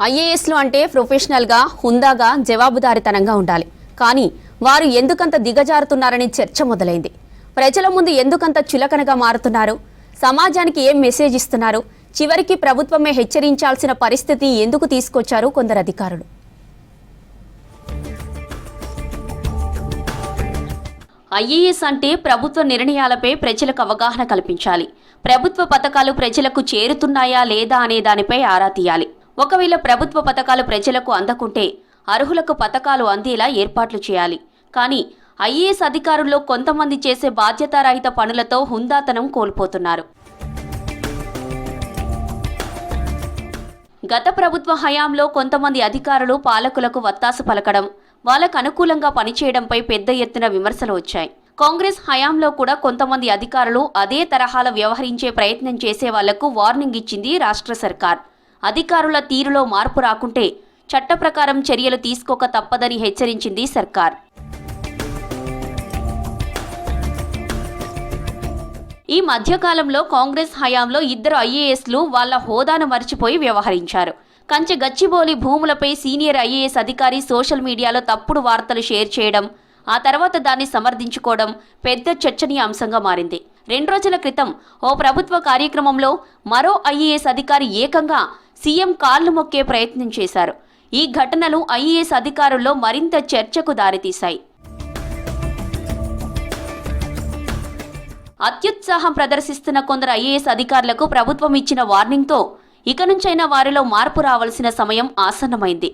ఐఏఎస్లు అంటే ప్రొఫెషనల్గా హుందాగా జవాబుదారీతనంగా ఉండాలి. కానీ వారు ఎందుకంత దిగజారుతున్నారని చర్చ మొదలైంది. ప్రజల ముందు ఎందుకంత చులకనగా మారుతున్నారు? సమాజానికి ఏం మెసేజ్ ఇస్తున్నారు? చివరికి ప్రభుత్వమే హెచ్చరించాల్సిన పరిస్థితి ఎందుకు తీసుకొచ్చారు కొందరు అధికారులు? ఐఏఎస్ అంటే ప్రభుత్వ నిర్ణయాలపై ప్రజలకు అవగాహన కల్పించాలి. ప్రభుత్వ పథకాలు ప్రజలకు చేరుతున్నాయా లేదా అనే దానిపై ఆరా తీయాలి. ఒకవేళ ప్రభుత్వ పథకాలు ప్రజలకు అందకుంటే అర్హులకు పథకాలు అందేలా ఏర్పాట్లు చేయాలి. కానీ ఐఏఎస్ అధికారుల్లో కొంతమంది చేసే బాధ్యతారహిత పనులతో హుందాతనం కోల్పోతున్నారు. గత ప్రభుత్వ హయాంలో కొంతమంది అధికారులు పాలకులకు వత్తాసు పలకడం, వాళ్ళకు అనుకూలంగా పనిచేయడంపై పెద్ద ఎత్తున విమర్శలు వచ్చాయి. కాంగ్రెస్ హయాంలో కూడా కొంతమంది అధికారులు అదే తరహాలో వ్యవహరించే ప్రయత్నం చేసే వాళ్లకు వార్నింగ్ ఇచ్చింది రాష్ట్ర సర్కార్. అధికారుల తీరులో మార్పు రాకుంటే చట్ట ప్రకారం చర్యలు తీసుకోక తప్పదని హెచ్చరించింది సర్కార్. ఈ మధ్యకాలంలో కాంగ్రెస్ హయాంలో ఇద్దరు ఐఏఎస్లు వాళ్ల హోదాను మర్చిపోయి వ్యవహరించారు. కంచె గచ్చిబౌలి భూములపై సీనియర్ ఐఏఎస్ అధికారి సోషల్ మీడియాలో తప్పుడు వార్తలు షేర్ చేయడం, ఆ తర్వాత దాన్ని సమర్థించుకోవడం పెద్ద చర్చనీయాంశంగా మారింది. 2 రోజుల క్రితం ఓ ప్రభుత్వ కార్యక్రమంలో మరో ఐఏఎస్ అధికారి ఏకంగా సీఎం కాళ్లు మొక్కే ప్రయత్నం చేశారు. ఈ ఘటనలు ఐఏఎస్ అధికారుల్లో మరింత చర్చకు దారితీశాయి. అత్యుత్సాహం ప్రదర్శిస్తున్న కొందరు ఐఏఎస్ అధికారులకు ప్రభుత్వం ఇచ్చిన వార్నింగ్తో ఇక నుంచైనా వారిలో మార్పు రావాల్సిన సమయం ఆసన్నమైంది.